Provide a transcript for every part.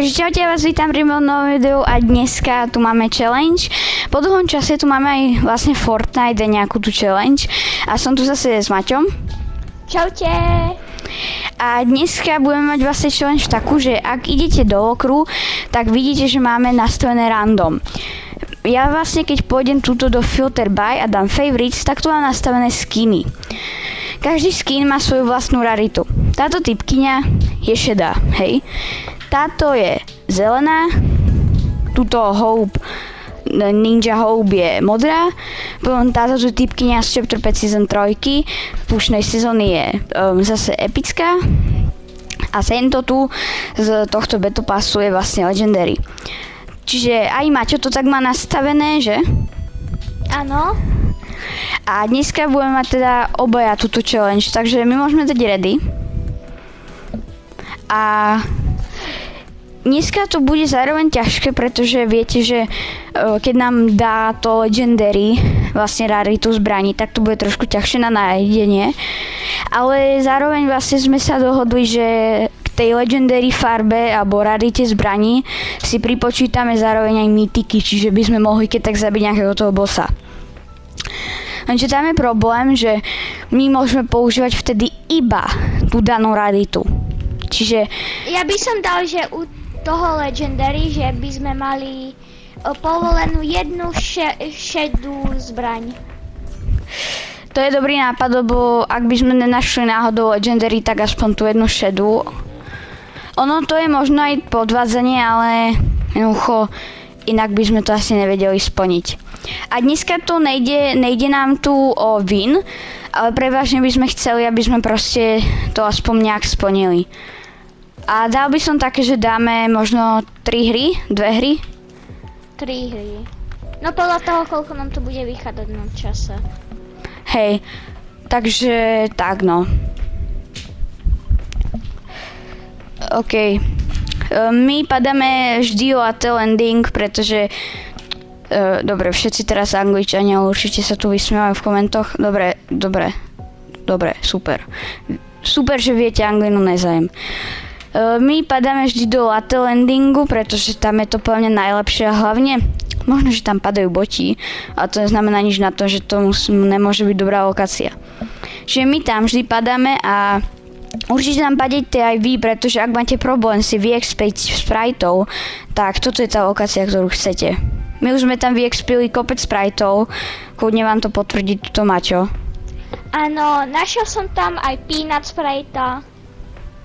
Takže čaute, ja vás vítam pri mojom novom videu a dneska tu máme challenge. Po dlhom čase tu máme aj vlastne Fortnite a nejakú tú challenge. A som tu zase s Maťom. Čaute. A dneska budeme mať vlastne challenge takú, že ak idete do okru, tak vidíte, že máme nastavené random. Ja vlastne keď pôjdem túto do Filter by a dám favorites, tak tu mám nastavené skiny. Každý skin má svoju vlastnú raritu. Táto typkyňa je šedá, hej. Táto je zelená, túto Ninja Hope je modrá, potom táto typkyňa z Chapter 5 Season 3 púšnej sezóny je zase epická a tento tu z tohto Battle Passu je vlastne Legendary. Čiže aj Maťo to tak má nastavené, že? Áno. A dneska budeme mať teda obaja túto challenge, takže my môžeme dať ready. A dneska to bude zároveň ťažké, pretože viete, že keď nám dá to Legendary, vlastne raritu zbraní, tak to bude trošku ťažšie na nájdenie. Ale zároveň vlastne sme sa dohodli, že k tej Legendary farbe alebo rarite zbraní si pripočítame zároveň aj mytiky, čiže by sme mohli keď tak zabiť nejakého toho bossa. Lenže tam je problém, že my môžeme používať vtedy iba tú danú raritu. Čiže Ja by som dal, že u toho Legendary, že by sme mali povolenú jednu šedú zbraň. to je dobrý nápad, lebo ak by sme nenašli náhodou Legendary, tak aspoň tú jednu šedú. Ono to je možno aj podvádzanie, ale jednoducho inak by sme to asi nevedeli splniť. A dneska to nejde nám tu o win, ale prevažne by sme chceli, aby sme proste to aspoň nejak splnili. A dal by som také, že dáme možno 3 hry, 2 hry. 3 hry. No podľa toho, koľko nám to bude vychádzať na čase. Hej, takže tak no. OK. My padáme vždy o AT landing, pretože dobre, všetci teraz Angličania určite sa tu vysmievajú v komentoch. Dobre, super. Super, že viete anglinu, nezajem. My padáme vždy do AT landingu, pretože tam je to plne najlepšie a hlavne možno, že tam padajú boti, ale to neznamená nič na to, že to nemôže byť dobrá lokácia. Čiže my tam vždy padáme a určite tam padete aj vy, pretože ak máte problém si vyexpiť spriteov, tak toto je tá lokácia, ktorú chcete. My už sme tam vyexpili kopec spriteov, kľudne vám to potvrdí tuto Maťo. Áno, našiel som tam aj Peanut sprite.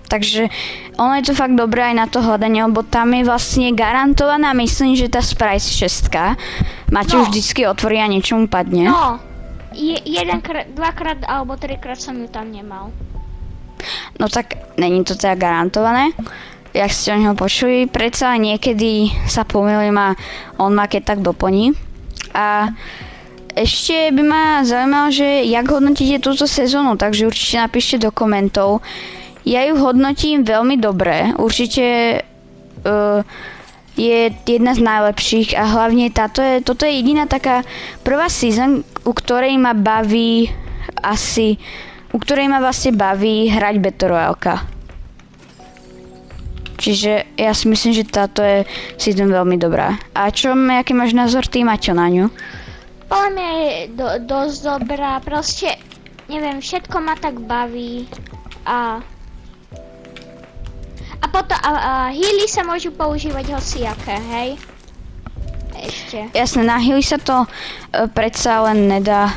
Takže ono je to fakt dobré aj na to hľadanie, lebo tam je vlastne garantovaná, myslím, že tá Sprite 6. Maťo vždycky otvorí a niečomu padne. No, dvakrát alebo trikrát som ju tam nemal. No tak není to teda garantované, jak ste o neho počuli, predsa niekedy sa pomýlim a on ma keď tak doplní. A ešte by ma zaujímalo, že jak hodnotíte túto sezónu, takže určite napíšte do komentov. Ja ju hodnotím veľmi dobre, určite je jedna z najlepších a hlavne toto je jediná taká prvá season, u ktorej ma vlastne baví hrať Battle Royale. Čiže ja si myslím, že táto je season veľmi dobrá. A aký máš názor ty, Maťo, na ňu? Podľa mňa je dosť dobrá, proste, neviem, všetko ma tak baví a potom healy sa môžu používať hociaké, hej? Ešte. Jasné, na healy sa to predsa len nedá.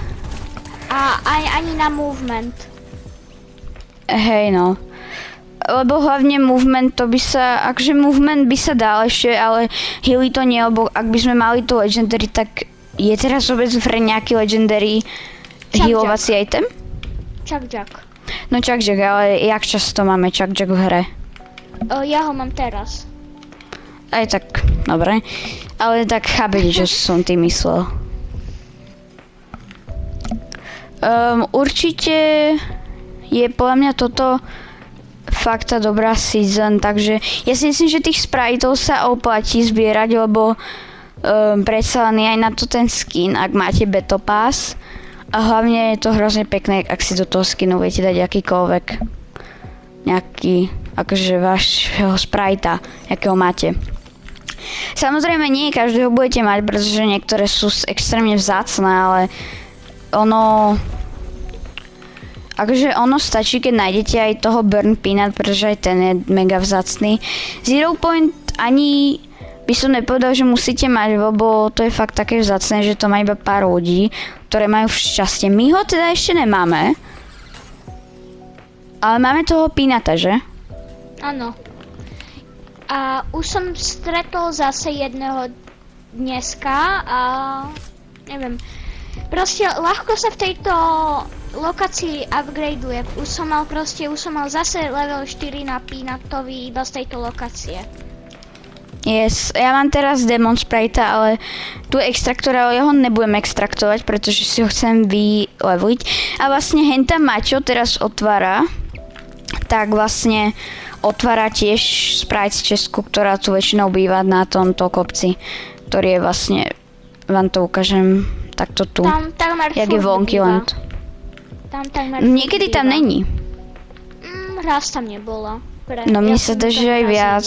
A ani na movement. Hej no. Lebo hlavne movement movement by sa dal ešte, ale healy to nie, lebo ak by sme mali tu Legendary, tak je teraz vôbec v hre nejaký Legendary healovací item? Chuck-Jack. No Chuck-Jack, ale jak často máme Chuck-Jack v hre? Ja ho mám teraz. Aj tak, dobre. Ale tak chápete, čo som tým myslel. Určite je podľa mňa toto fakt tá dobrá season, takže ja si myslím, že tých spriteov sa oplatí zbierať, lebo predsa len je aj na to ten skin, ak máte Battle Pass. A hlavne je to hrozne pekné, ak si do toho skinu viete dať akýkoľvek nejaký akože vášho sprajta, akého máte. Samozrejme nie každého budete mať, pretože niektoré sú extrémne vzácne, ale ono stačí, keď nájdete aj toho Burn Peanut, pretože aj ten je mega vzácny. Zero Point ani by som nepovedal, že musíte mať, lebo to je fakt také vzácne, že to má iba pár ľudí, ktoré majú šťastie. My ho teda ešte nemáme, ale máme toho Peanuta, že? Áno. A už som stretol zase jedného dneska a neviem. Proste ľahko sa v tejto lokácii upgradeuje. Už som mal zase level 4 na Peanutovi iba z tejto lokácie. Yes, ja mám teraz Demon Sprite, ale tu extraktora, ja ho nebudem extraktovať, pretože si ho chcem vyleveliť. A vlastne henta Maťo teraz otvára, tak vlastne otvára tiež Sprite z Česku, ktorá tu väčšinou býva na tomto kopci, ktorý je vlastne, vám to ukážem, takto tu, Tam takmer jak je Wonkyland. Niekedy tam není. Raz tam nebola. No mne sa zdá, že aj viac.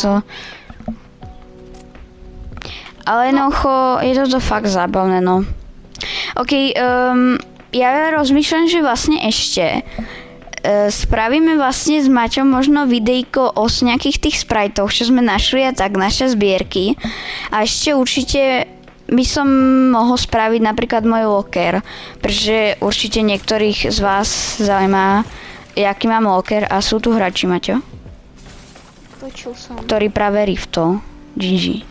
Ale jednoducho, je to fakt zábavné, no. OK, ja rozmýšľam, že vlastne ešte spravíme vlastne s Maťom možno videjko o nejakých tých spritoch, čo sme našli a tak, naše zbierky. A ešte určite by som mohol spraviť napríklad môj locker, pretože určite niektorých z vás zaujíma, aký mám locker a sú tu hráči, Maťo, Počul som. ktorý práve riftol. GG.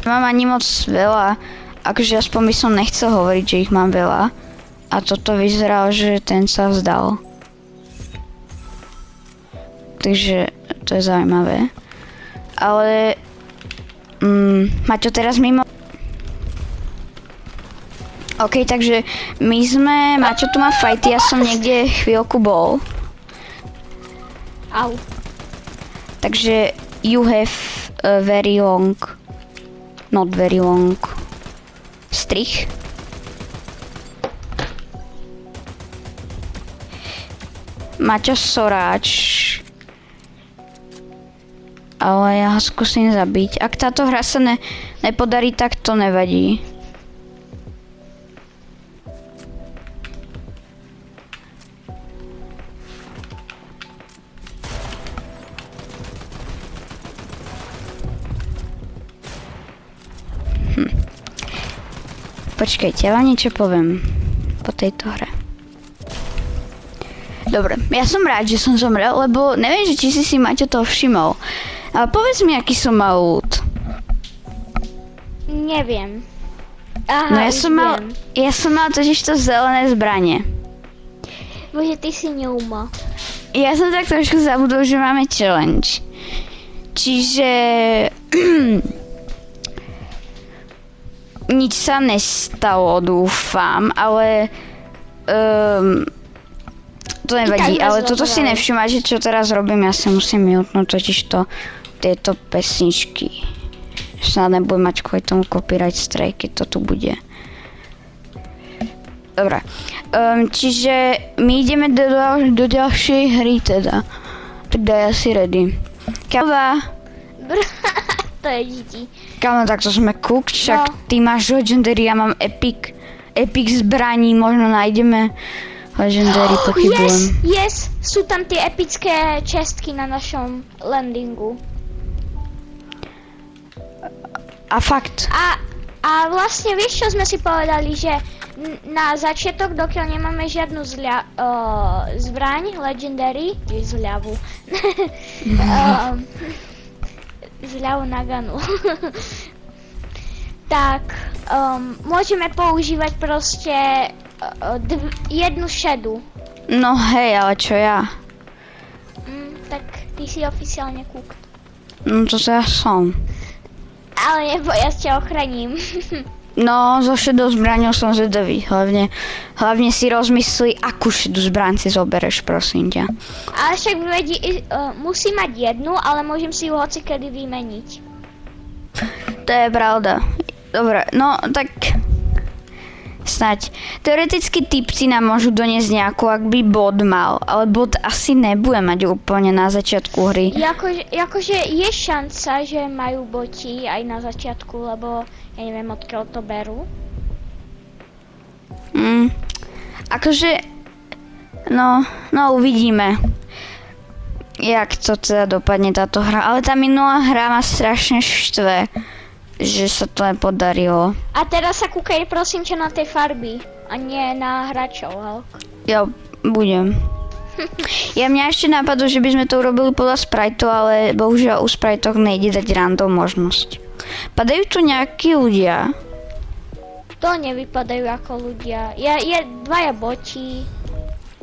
Mám ani moc veľa, akože aspoň by som nechcel hovoriť, že ich mám veľa. A toto vyzeralo, že ten sa vzdal. Takže to je zaujímavé. Ale Maťo teraz mimo. OK, takže my sme, Maťo tu má fighty, ja som niekde chvíľku bol. Au. Takže you have a very long, not very long strich. Maťo soráč. Ale ja ho skúsim zabiť. Ak táto hra sa nepodarí, tak to nevadí. Počkajte, ja vám niečo poviem po tejto hre. Dobre, ja som rád, že som zomrel, lebo neviem, že či si Maťo toho všimol. Ale povedz mi, aký som mal loot. Neviem. Aha, No viem. ja som mal totiž to zelené zbranie. Bože, ty si neuma. Ja som tak trošku zabudol, že máme challenge. Čiže nič sa nestalo, dúfam, ale to nevadí, ale toto si nevšimajte, čo teraz robím, ja si musím mutnúť totiž tieto pesničky. Snad nebudem mať kvôli tomu copyright strike, keď to tu bude. Dobre, čiže my ideme do ďalšej hry teda. Teda ja si ready. Kava. To je diti. Kámo, tak to sme cooked, však ty máš legendary, ja mám epic zbraní, možno nájdeme legendary, pochybujem. Yes, sú tam tie epické čestky na našom landingu. A fakt. A vlastne vieš, čo sme si povedali, že na začiatok, dokiaľ nemáme žiadnu zbraň, legendary, zľavu. Zľavu na ganu. Tak, môžeme používať proste jednu šedu. No hej, ale čo ja? Tak ty si oficiálne cooked. No to ja som. Ale neboj, ja ťa ochraním. No, so šedou zbraňou som zvedavý. Hlavne si rozmysli, akú šedú zbraň si zobereš, prosím ťa. Ale však musí mať jednu, ale môžem si ju hocikedy vymeniť. To je pravda. Dobre, no tak Snaď. Teoreticky typci nám môžu doniesť nejakú, ak by bod mal, ale bod asi nebude mať úplne na začiatku hry. Jakože je šanca, že majú boti aj na začiatku, lebo ja neviem, odkiaľ to berú. Akože, no uvidíme, jak to teda dopadne táto hra. Ale tá minulá hra ma strašne štve, že sa to nepodarilo. A teraz sa kúkaj prosím ťa na tej farby a nie na hráčov, Halk. Ja budem. Mňa ešte napadlo, že by sme to urobili podľa spriteov, ale bohužiaľ u spriteov nejde dať random možnosť. Padajú tu nejakí ľudia? To nevypadajú ako ľudia. Je dvaja boti,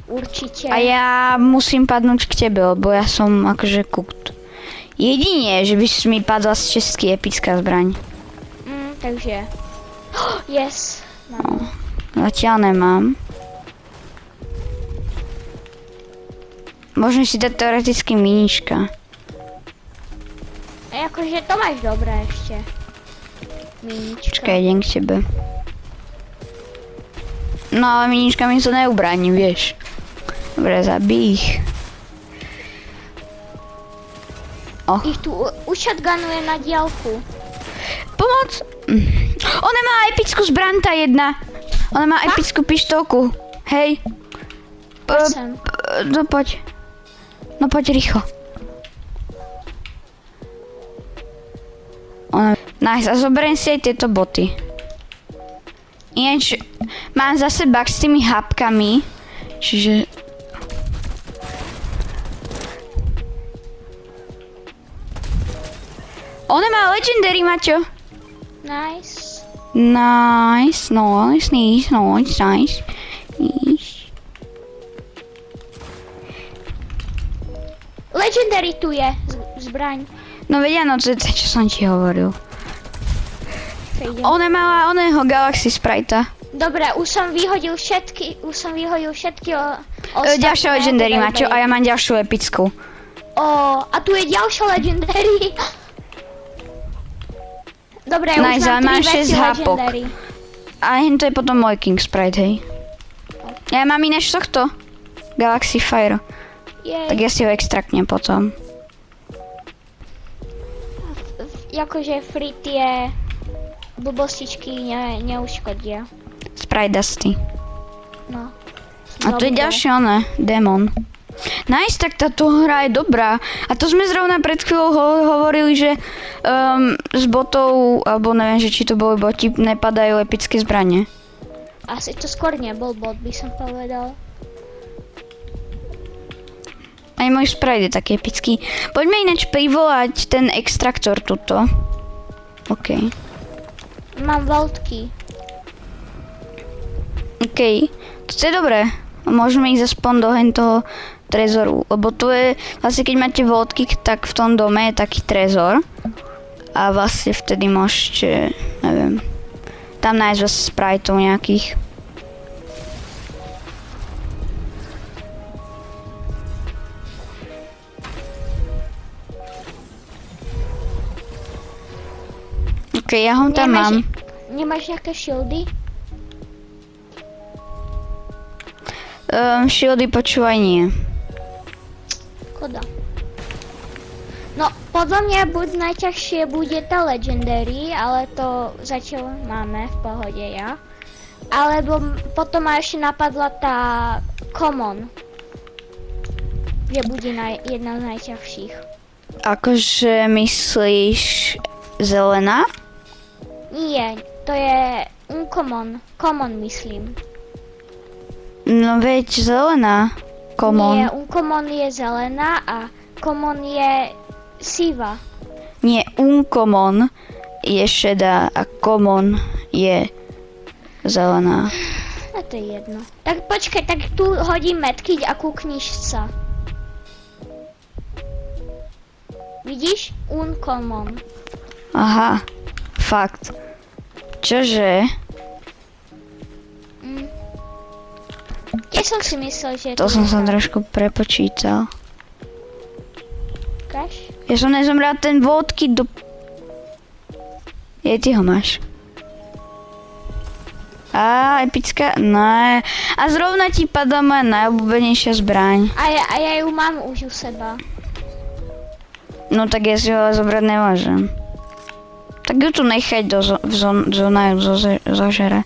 určite. A ja musím padnúť k tebe, lebo ja som akože cooked. Jedine, že by mi padla z česky epická zbraň. Takže... yes, mám. Zatiaľ nemám. Môžem si dať teoreticky minička. A akože to máš dobré ešte. Minička. Počkaj, idem k tebe. No ale minička mi to neubráni, vieš. Dobre, zabij ich. Ich tu ushotgunuje na diaľku. Pomoc! Ona má epickú zbraň, tá jedna. Ona má epickú pištolku. Hej. Sem. No poď. No poď rýchlo. Nice, a zoberiem si aj tieto boty. Ináč, mám zase bug s tými hapkami, čiže... Ona má legendary, Maťo. Nice. Nice. Legendary tu je zbraň. No vedia, no to je to, čo som ti hovoril. Prejdem. Ona mala oného Galaxy Sprite. Dobre, už som vyhodil všetky ostatné. Ďalšia legendary, Dobre, Maťo, a ja mám ďalšiu epickú. a tu je ďalšia legendary. Dobre, Nice, už mám ale mám 3 veci 6 hapok. legendary. A to je potom môj King Sprite, hej. Ja mám ináč tohto. Galaxy Fire. Jej. Tak ja si ho extraktnem potom. Akože free tie blbostičky neuškodia. Sprite Dusty. No. A tu je ďalšie one, Demon. Nice, tak táto hra je dobrá. A to sme zrovna pred chvíľou hovorili, že z botov, alebo neviem, že či to boli boti, nepadajú epické zbranie. Asi to skôr nebol bot, by som povedal. Aj môj sprite je taký epický. Poďme ináč privolať ten extraktor tuto. OK. Mám vaultky. OK. To je dobré. Môžeme ísť aspoň do toho trezoru. Lebo tu je, vlastne keď máte vodky, tak v tom dome je taký trezor. A vlastne vtedy môžete, neviem, tam nájsť vás spriteov nejakých. OK, ja ho tam mám. Nemáš nejaké shieldy? Shieldy počúvaj nie. Škoda. No, podľa mňa buď najťažšie bude tá Legendary, ale to zatiaľ máme v pohode ja. Alebo potom ma ešte napadla tá Common. Že bude jedna z najťažších. Akože myslíš zelená? Nie, to je Uncommon. Common myslím. No veď zelená. Common. Nie, Uncommon je zelená a Common je siva. Nie, uncommon je šedá a common je zelená. A to je jedno. Tak počkaj, tak tu hodím medkit a kúkniš sa. Vidíš? Uncommon. Aha, fakt. Čože? Ja som si myslel, že To som sa trošku prepočítal. Ukáž? Ja som nezomrel ten vodky do... Ty ho máš. A epická? Ne. A zrovna ti padá moja najobľúbenejšia zbraň. A ja ju mám už u seba. No tak ja si ho ale zobrať nemôžem. Tak ju tu nechaj do zóna zožere.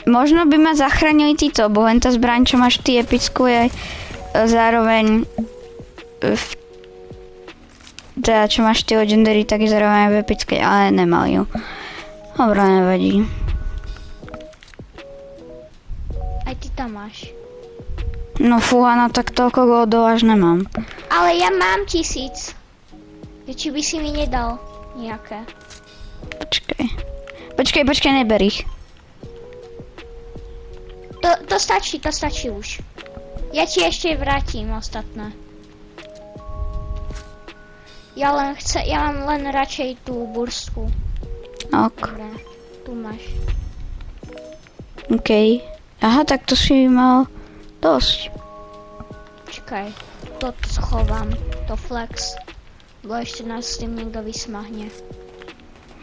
Možno by ma zachránili títo, bo len tá zbraň, čo máš ty epickú, je zároveň teda, čo máš ty legendary, tak je zároveň v epickej, ale nemal ju. Dobre, nevadí. Aj ty tam máš. No fúha, no tak toľko goldov až nemám. Ale ja mám 1000. Či by si mi nedal nejaké. Počkaj, neber ich. To stačí už. Ja ti ešte vrátim ostatné. Ja mám len radšej tú burstku. Ok. Dobre, tu máš. OK. Aha, tak to si mal dosť. Čakaj, to schovám, to flex. Bo ešte nás s tým niekto vysmahne.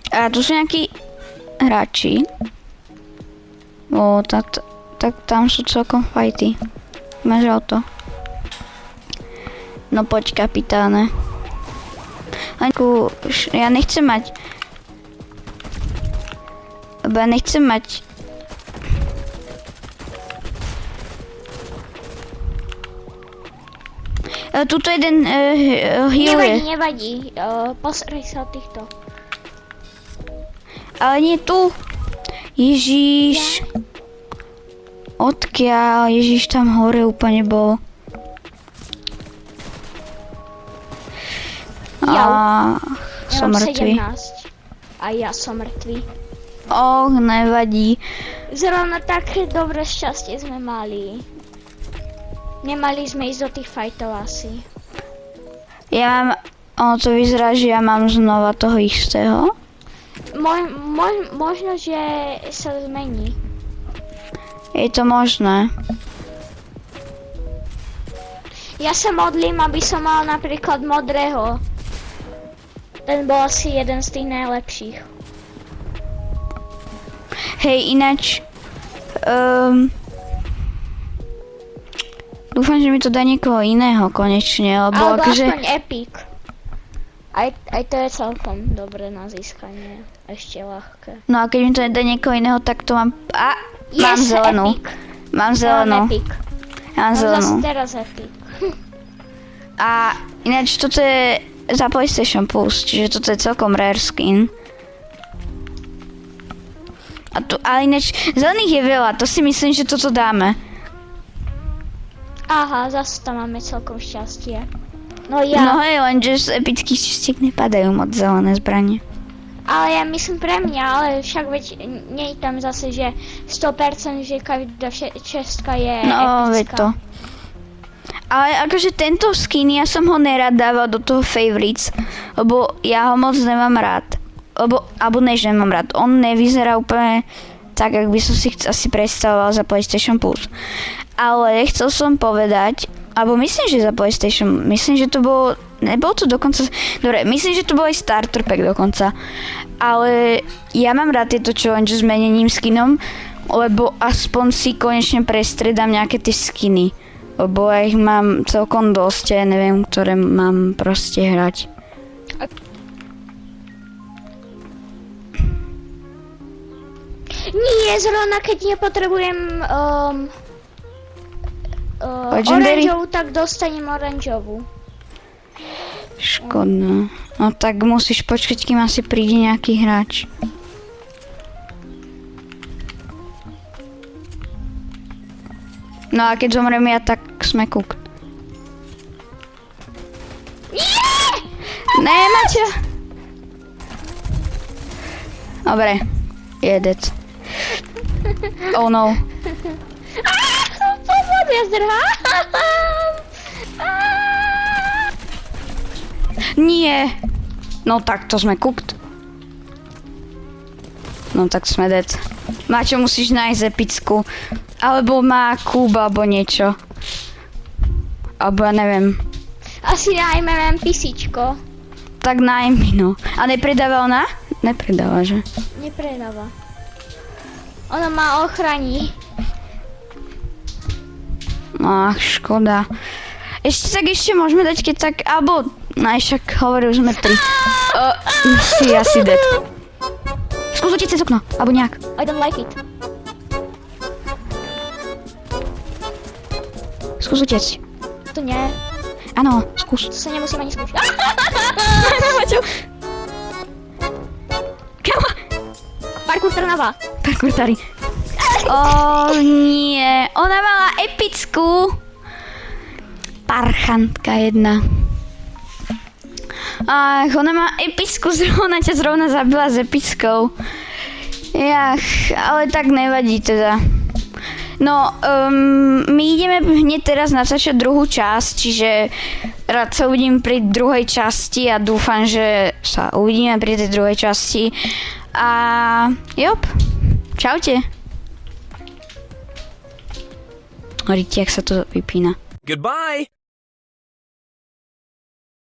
A tu sú nejakí hráči. Tak tam sú celkom fajty. Máš auto. No poď, kapitáne. Lenku, ja nechcem mať... Lebo ja nechcem mať... Tuto jeden heal je. Nevadí. Posraj sa od týchto. Ale nie tu. Ježíš. Odkiaľ? Ježíš, tam hore úplne bol. Ja som mám mŕtvý. 17. A ja som mŕtvý. Nevadí. Zrovna také dobré šťastie sme mali. Nemali sme ísť do tých fightov asi. Ja mám... Ono to vyzerá, že ja mám znova toho istého. Možno, že sa zmení. Je to možné. Ja sa modlím, aby som mal napríklad modrého. Ten bol asi jeden z tých najlepších. Hej, ináč... dúfam, že mi to dá niekoho iného konečne, lebo Alebo akože... aspoň epic. Aj to je celkom dobré na získanie. Ešte ľahké. No a keď mi to nedá niekoho iného, tak to mám... Mám Yes, zelenú. epic. Mám zelenú. Epic. Mám Mám zase zelenú. teraz epic. A ináč toto je za PlayStation Plus, čiže toto je celkom rare skin. Ale ináč zelených je veľa, to si myslím, že toto dáme. Aha, zase tam máme celkom šťastie. No No hej, lenže z epických čistiek nepadajú moc zelené zbranie. Ale ja myslím pre mňa, ale však veď nie je tam zase, že 100%, že každá čestka je No, veď epická. to. Ale akože tento skin, ja som ho nerad dával do toho favorites, lebo ja ho moc nemám rád. Alebo než nemám rád, on nevyzerá úplne tak, ak by som si asi predstavoval za PlayStation Plus. Ale chcel som povedať, alebo myslím, že za PlayStation, myslím, že to bolo, nebolo to dokonca, dobre, myslím, že to bol aj starter pack dokonca. Ale ja mám rád tieto challenge s menením skinom, lebo aspoň si konečne prestredám nejaké tie skiny. Lebo ja ich mám celkom dosť, ja neviem, ktoré mám proste hrať. Nie, zrovna keď nepotrebujem Legendary? oranžovú, tak dostanem oranžovú. Škoda. No tak musíš počkať, kým asi príde nejaký hráč. No a keď zomrem ja, tak sme kúk. Ne, Maťo! Dobre, jedec. Oh no. Pomoc, ja zdrhám! Nie! No tak to sme cooked. No tak sme dead. Maťo, musíš nájsť epickú. Alebo má kúb, alebo niečo. Alebo ja neviem. Asi nájmem NPCčko. tak najmi, no. A nepredáva ona? Nepredáva, že? Nepredáva. Ona má ochrani. Ach, škoda. Ešte môžeme dať, keď tak, alebo... Však hovoril, že sme 3. Si asi dead. Skús utiec cez okno, alebo nejak. I don't like it. Skús utiec. To nie. Áno, skús. To sa nemusím ani skúšať. Kámo, Parkour Trnava. parkour tady. Nie, ona mala epickú. Parchantka jedna. Ach, ona má epickú, ona ťa zrovna zabila s epickou. Jach, ale tak nevadí teda. No, my ideme hneď teraz natáčať druhú časť, čiže rád sa uvidím pri druhej časti a dúfam, že sa uvidíme pri tej druhej časti. A jop, čaute. Horíte, jak sa to vypína. Goodbye.